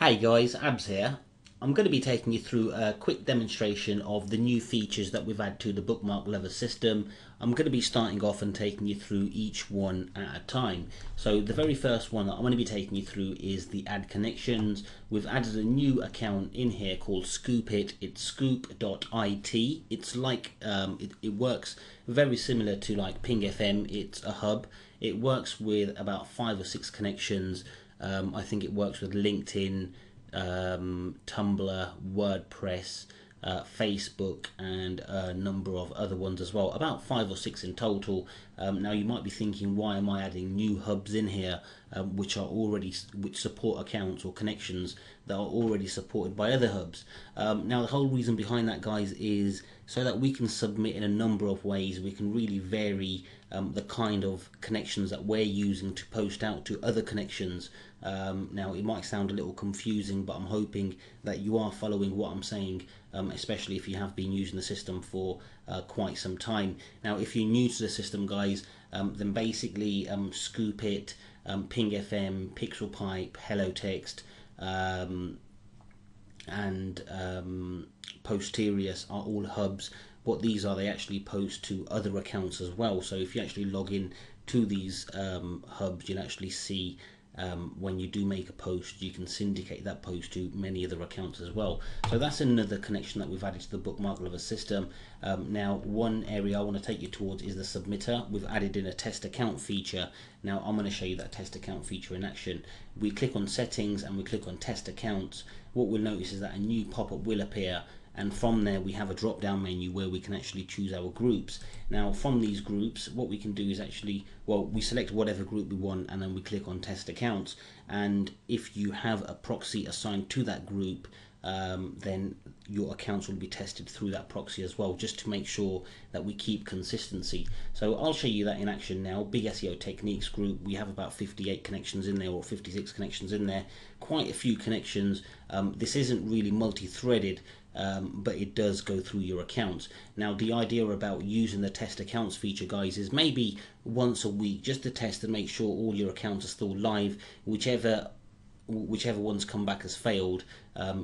Hey guys, Abs here. I'm going to be taking you through a quick demonstration of the new features that we've added to the Bookmark Lovers system. I'm going to be starting off and taking you through each one at a time. So the very first one that I'm going to be taking you through is the add connections. We've added a new account in here called Scoop It. It's scoop.it. It's like it works very similar to like Ping FM. It's a hub. It works with about 5 or 6 connections. I think it works with LinkedIn, Tumblr, WordPress, Facebook, and a number of other ones as well. About 5 or 6 in total. Now you might be thinking, why am I adding new hubs in here, which support accounts or connections that are already supported by other hubs? Now the whole reason behind that, guys, is so that we can submit in a number of ways. We can really vary the kind of connections that we're using to post out to other connections. Now it might sound a little confusing, but I'm hoping that you are following what I'm saying, especially if you have been using the system for quite some time. Now if you're new to the system, guys, then basically Scoop It, Ping FM, Pixel Pipe, Hello Text, and Posterius are all hubs. What these are, they actually post to other accounts as well. So if you actually log in to these hubs, you'll actually see when you do make a post, you can syndicate that post to many other accounts as well. So that's another connection that we've added to the Bookmark Lovers system. Now one area I want to take you towards is the submitter. We've added in a test account feature. Now I'm going to show you that test account feature in action. We click on settings and we click on test accounts. What we'll notice is that a new pop-up will appear, and from there we have a drop down menu where we can actually choose our groups. Now from these groups, what we can do is actually, well, we select whatever group we want and then we click on test accounts, and if you have a proxy assigned to that group, then your accounts will be tested through that proxy as well, just to make sure that we keep consistency. So I'll show you that in action now. Big SEO Techniques group, we have about 58 connections in there, or 56 connections in there, quite a few connections. This isn't really multi-threaded, but it does go through your accounts. Now the idea about using the test accounts feature, guys, is maybe once a week just to test and make sure all your accounts are still live. Whichever ones come back as failed,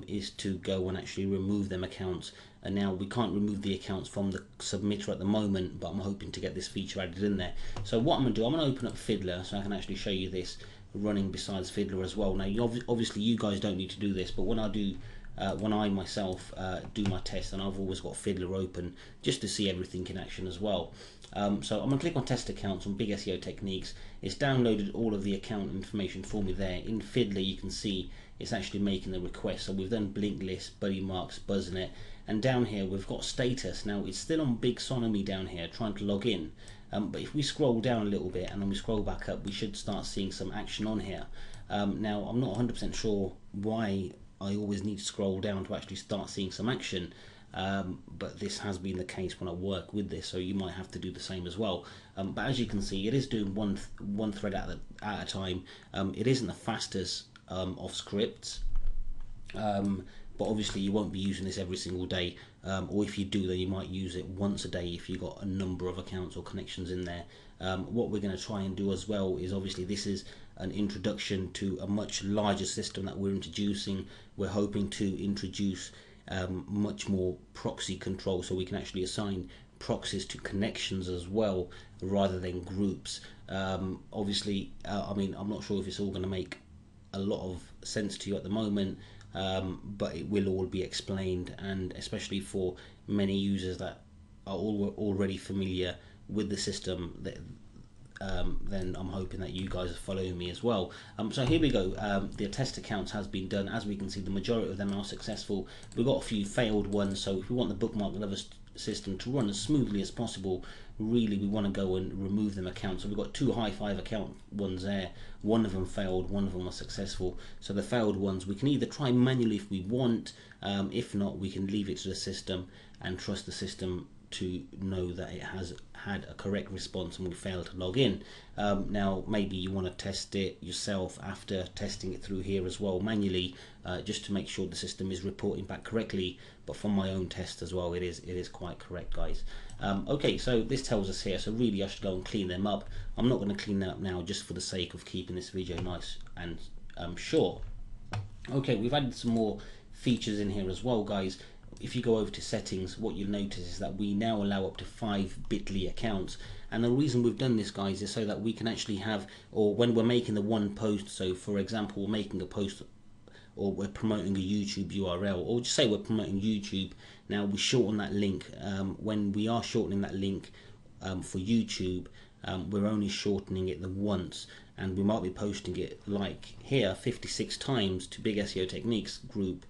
is to go and actually remove them accounts. And now we can't remove the accounts from the submitter at the moment, but I'm hoping to get this feature added in there. So what I'm going to do, I'm going to open up Fiddler so I can actually show you this running besides Fiddler as well. Now obviously you guys don't need to do this, but when I myself do my test, and I've always got Fiddler open just to see everything in action as well. So I'm going to click on test accounts on Big SEO Techniques. It's downloaded all of the account information for me there. In Fiddler you can see it's actually making the request. So we've done Blink List, Buddy Marks, Buzznet, and down here we've got status. Now it's still on Big Sonomy down here trying to log in, but if we scroll down a little bit and then we scroll back up, we should start seeing some action on here. Now I'm not 100% sure why I always need to scroll down to actually start seeing some action, but this has been the case when I work with this, so you might have to do the same as well. But as you can see, it is doing one thread at a time. It isn't the fastest of scripts, but obviously you won't be using this every single day, or if you do, then you might use it once a day if you've got a number of accounts or connections in there. What we're going to try and do as well is, obviously this is an introduction to a much larger system that we're introducing. We're hoping to introduce much more proxy control, so we can actually assign proxies to connections as well rather than groups. Obviously, I mean, I'm not sure if it's all going to make a lot of sense to you at the moment, but it will all be explained, and especially for many users that are already familiar with the system, then I'm hoping that you guys are following me as well. So here we go. The test accounts has been done. As we can see, the majority of them are successful. We've got a few failed ones, so if we want the Bookmark Lovers system to run as smoothly as possible, really we want to go and remove them accounts. So we've got 2 high 5 account ones there. One of them failed, one of them was successful. So the failed ones we can either try manually if we want, if not we can leave it to the system and trust the system to know that it has had a correct response and we failed to log in. Now maybe you want to test it yourself after testing it through here as well manually, just to make sure the system is reporting back correctly. But from my own test as well, it is quite correct, guys. Okay, so this tells us here, so really I should go and clean them up. I'm not going to clean them up now just for the sake of keeping this video nice and short. Okay, we've added some more features in here as well, guys. If you go over to settings, what you'll notice is that we now allow up to 5 Bitly accounts. And the reason we've done this, guys, is so that we can actually have, or when we're making the one post, so for example, we're making a post or we're promoting a YouTube URL, or just say we're promoting YouTube. Now we shorten that link. When we are shortening that link for YouTube, we're only shortening it the once, and we might be posting it like here 56 times to Big SEO Techniques group,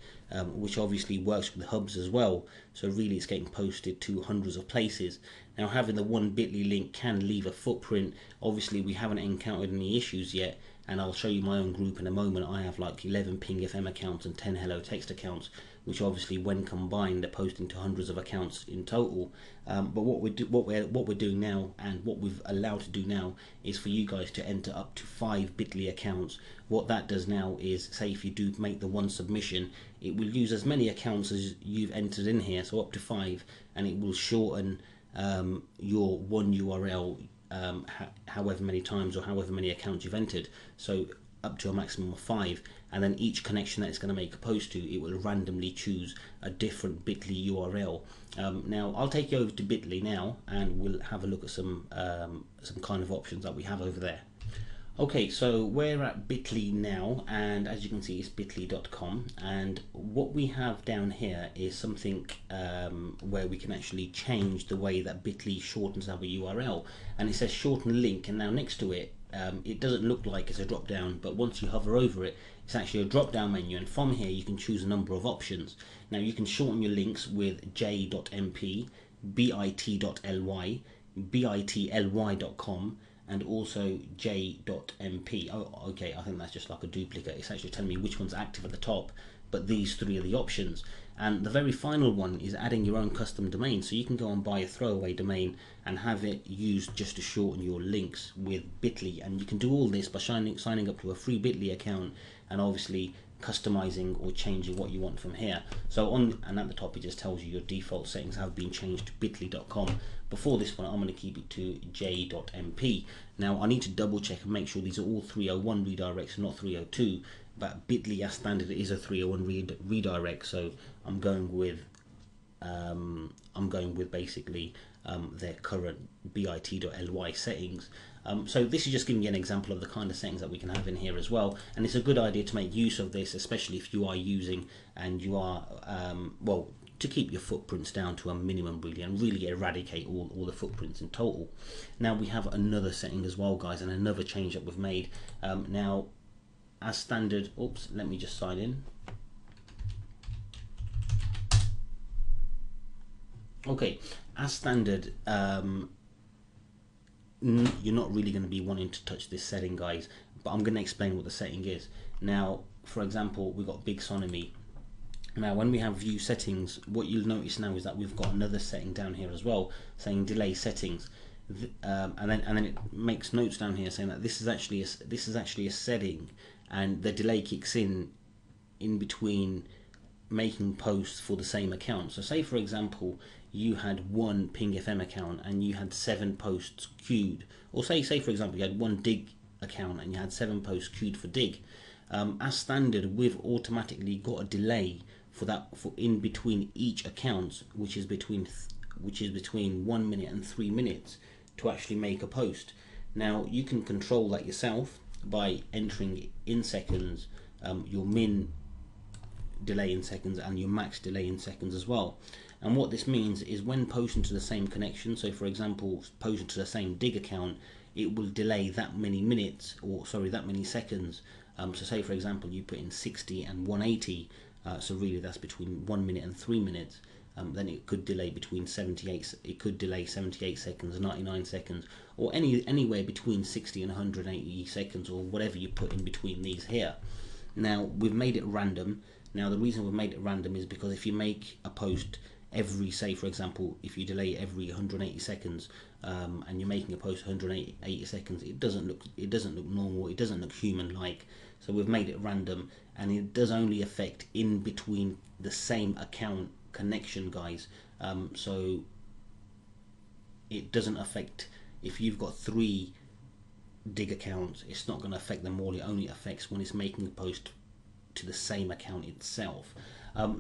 which obviously works with hubs as well, so really it's getting posted to hundreds of places. Now having the one Bitly link can leave a footprint. Obviously we haven't encountered any issues yet, and I'll show you my own group in a moment. I have like 11 Ping FM accounts and 10 Hello Text accounts, which obviously when combined they're posting to hundreds of accounts in total. But what we're doing now, and what we've allowed to do now, is for you guys to enter up to 5 Bitly accounts. What that does now is, say if you do make the one submission, it will use as many accounts as you've entered in here, so up to 5, and it will shorten your one URL however many times or however many accounts you've entered, so up to a maximum of 5, and then each connection that it's going to make a post to, it will randomly choose a different Bitly URL. Now I'll take you over to Bitly now, and we'll have a look at some kind of options that we have over there. Okay, so we're at Bitly now, and as you can see it's bitly.com, and what we have down here is something where we can actually change the way that Bitly shortens our URL, and it says shorten link, and now next to it, it doesn't look like it's a drop down, but once you hover over it, it's actually a drop down menu, and from here you can choose a number of options. Now you can shorten your links with j.mp, bit.ly, bitly.com, and also j.mp. Oh, okay, I think that's just like a duplicate. It's actually telling me which one's active at the top, but these 3 are the options. And the very final one is adding your own custom domain, so you can go and buy a throwaway domain and have it used just to shorten your links with Bitly. And you can do all this by signing up to a free Bitly account, and obviously customizing or changing what you want from here. So and at the top it just tells you your default settings have been changed to bitly.com. Before this one I'm going to keep it to j.mp. Now I need to double check and make sure these are all 301 redirects and not 302, but Bitly as standard is a 301 redirect, so I'm going with basically their current bit.ly settings. So this is just giving you an example of the kind of settings that we can have in here as well, and it's a good idea to make use of this, especially if you are using and you are well, to keep your footprints down to a minimum really, and really eradicate all the footprints in total. Now we have another setting as well, guys, and another change that we've made. Now as standard, oops, let me just sign in. Okay, as standard, you're not really going to be wanting to touch this setting, guys, but I'm going to explain what the setting is. Now, for example, we've got big sonomy. Now, when we have view settings, what you'll notice now is that we've got another setting down here as well, saying delay settings, and then it makes notes down here saying that this is actually a setting, and the delay kicks in between making posts for the same account. So say for example you had one Ping FM account and you had 7 posts queued, or say for example you had one Dig account and you had 7 posts queued for Dig. As standard, we've automatically got a delay for in between each account, which is between 1 minute and 3 minutes to actually make a post. Now you can control that yourself by entering in seconds your min delay in seconds and your max delay in seconds as well. And what this means is when posting to the same connection, so for example posting to the same Dig account, it will delay that many minutes, or sorry, that many seconds. So say for example you put in 60 and 180, so really that's between 1 minute and 3 minutes. Then it could delay between 78. It could delay 78 seconds, 99 seconds, or anywhere between 60 and 180 seconds, or whatever you put in between these here. Now we've made it random. Now the reason we've made it random is because if you make a post every, say for example, if you delay every 180 seconds, and you're making a post 180 seconds, it doesn't look normal. It doesn't look human-like. So we've made it random, and it does only affect in between the same account connection, guys. So it doesn't affect if you've got 3 Dig accounts. It's not going to affect them all. It only affects when it's making a post to the same account itself.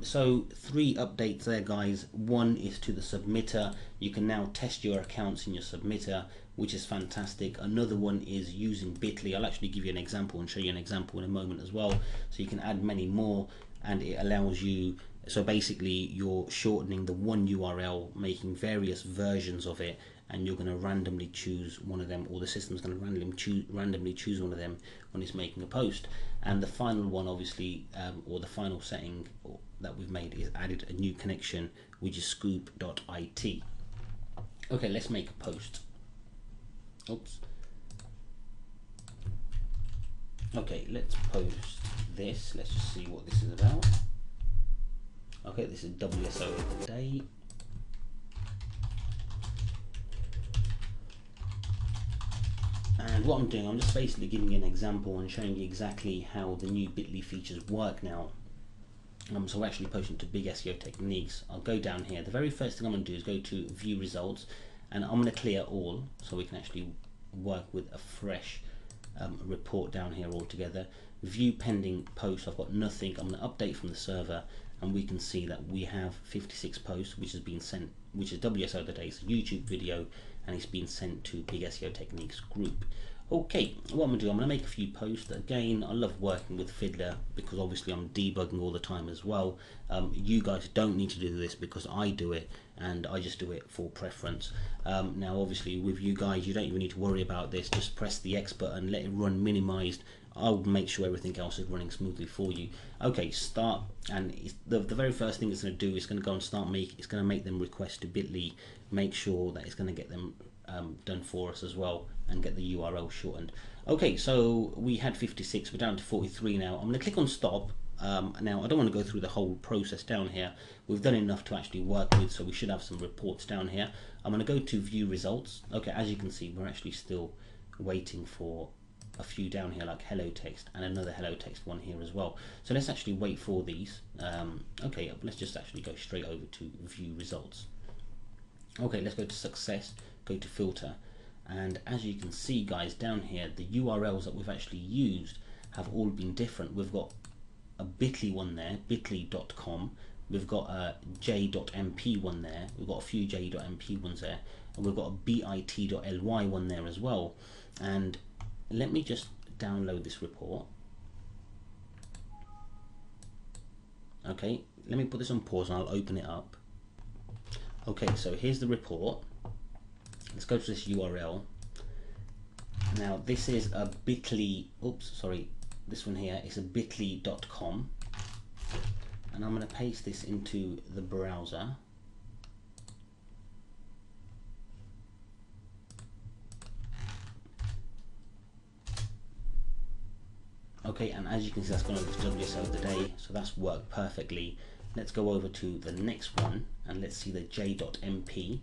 So 3 updates there, guys. One is to the submitter. You can now test your accounts in your submitter, which is fantastic. Another one is using Bitly. I'll actually give you an example and show you an example in a moment as well. So you can add many more, and it allows you, so basically you're shortening the one URL, making various versions of it, and you're going to randomly choose one of them, or the system's going to randomly choose one of them when it's making a post. And the final one, obviously, or the final setting that we've made is added a new connection, which is scoop.it. Okay, let's make a post. Oops. Okay, let's post this. Let's just see what this is about. Okay, this is WSO of the day. And what I'm doing, I'm just basically giving you an example and showing you exactly how the new Bitly features work now. So we're actually posting to Big SEO Techniques. I'll go down here. The very first thing I'm going to do is go to View Results, and I'm going to clear all so we can actually work with a fresh report down here altogether. View pending posts, I've got nothing. I'm going to update from the server, and we can see that we have 56 posts, which has been sent, which is WSO of the day. It's a YouTube video, and it's been sent to Big SEO Techniques group. Okay, what I'm going to do, I'm going to make a few posts. Again, I love working with Fiddler because obviously I'm debugging all the time as well. You guys don't need to do this because I do it, and I just do it for preference. Now obviously with you guys, you don't even need to worry about this. Just press the X button, let it run minimized. I'll make sure everything else is running smoothly for you. Okay, start, and the very first thing it's going to do is going to go and start it's going to make them request to Bitly, make sure that it's going to get them done for us as well, and get the URL shortened. Okay, so we had 56, we're down to 43 now. I'm going to click on stop. Now I don't want to go through the whole process down here. We've done enough to actually work with, so we should have some reports down here. I'm going to go to View Results. Okay, as you can see, we're actually still waiting for a few down here, like hello text, and another hello text one here as well. So let's actually wait for these. Okay, let's just actually go straight over to View Results. Okay, let's go to Success, go to Filter, and as you can see, guys, down here the URLs that we've actually used have all been different. We've got a Bitly one there, bitly.com. We've got a j.mp one there. We've got a few j.mp ones there, and we've got a bit.ly one there as well. And let me just download this report. Okay, let me put this on pause and I'll open it up. Okay, so here's the report. Let's go to this URL. Now this is a Bitly, oops, sorry, this one here is a bitly.com, and I'm going to paste this into the browser. Okay, and as you can see, that's gone over to WSO of the day, so that's worked perfectly. Let's go over to the next one and let's see the j.mp.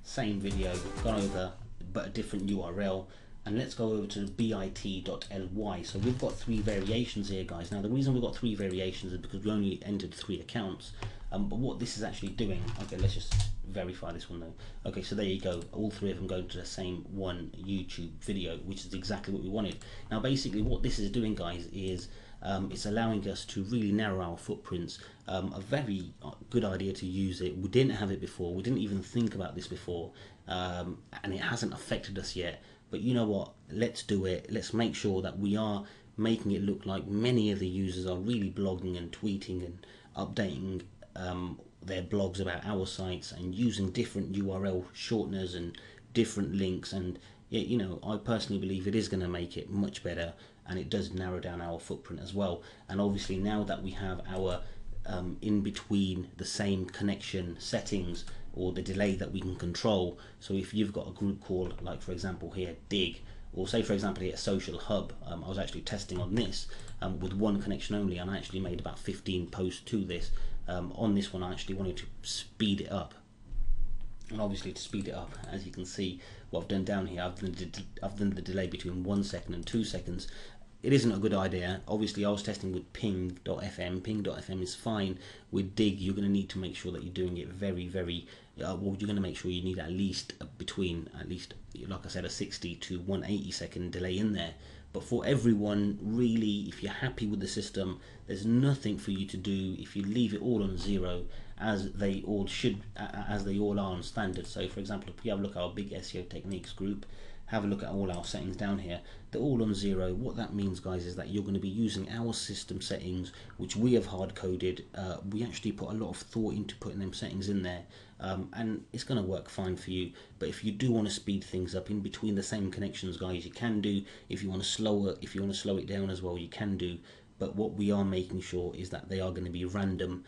Same video, gone over, but a different URL. And let's go over to bit.ly. So we've got 3 variations here, guys. Now the reason we've got 3 variations is because we only entered 3 accounts. But what this is actually doing, okay, let's just verify this one though. Okay, so there you go, all 3 of them go to the same one YouTube video, which is exactly what we wanted. Now basically what this is doing, guys, is it's allowing us to really narrow our footprints. A very good idea to use it. We didn't have it before, we didn't even think about this before, and it hasn't affected us yet. But you know what, let's do it. Let's make sure that we are making it look like many of the users are really blogging and tweeting and updating their blogs about our sites and using different URL shorteners and different links. And you know, I personally believe it is going to make it much better, and it does narrow down our footprint as well. And obviously now that we have our in between the same connection settings, or the delay that we can control. So if you've got a group call, like for example here, Dig, or say for example here, Social Hub, I was actually testing on this with one connection only, and I actually made about 15 posts to this. On this one I actually wanted to speed it up, and obviously to speed it up, as you can see what I've done down here, I've done the delay between 1 second and 2 seconds. it isn't a good idea. Obviously, I was testing with ping.fm. Ping.fm is fine. With Dig, you're going to need to make sure that you're doing it very, very well. You're going to make sure you need at least like I said, a 60 to 180 second delay in there. But for everyone, really, if you're happy with the system, there's nothing for you to do if you leave it all on 0, as they all are on standard. So for example, if we have a look at our big SEO techniques group, have a look at all our settings down here, they're all on 0. What that means, guys, is that you're going to be using our system settings, which we have hard coded. We actually put a lot of thought into putting them settings in there, and it's going to work fine for you. But if you do want to speed things up in between the same connections, guys, you can do. If you want to slow it down as well, you can do. But what we are making sure is that they are going to be random,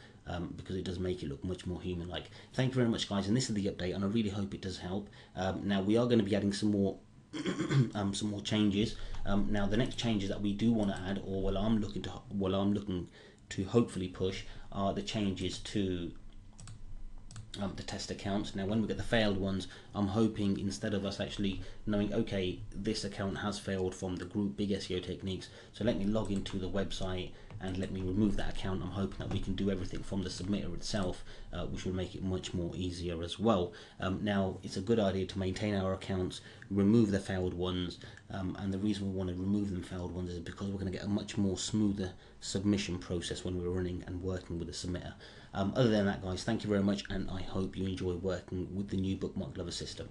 because it does make it look much more human-like. Thank you very much, guys, and this is the update, and I really hope it does help. Now we are going to be adding some more some more changes. Now the next changes that we do want to add, or I'm looking to hopefully push, are the changes to the test accounts. Now when we get the failed ones, I'm hoping, instead of us actually knowing, okay, this account has failed from the group Big SEO Techniques, so let me log into the website and let me remove that account. I'm hoping that we can do everything from the submitter itself, which will make it much more easier as well. Now it's a good idea to maintain our accounts, remove the failed ones, and the reason we want to remove them failed ones is because we're going to get a much more smoother submission process when we're running and working with the submitter. Other than that, guys, thank you very much, and I hope you enjoy working with the new Bookmark Lovers system.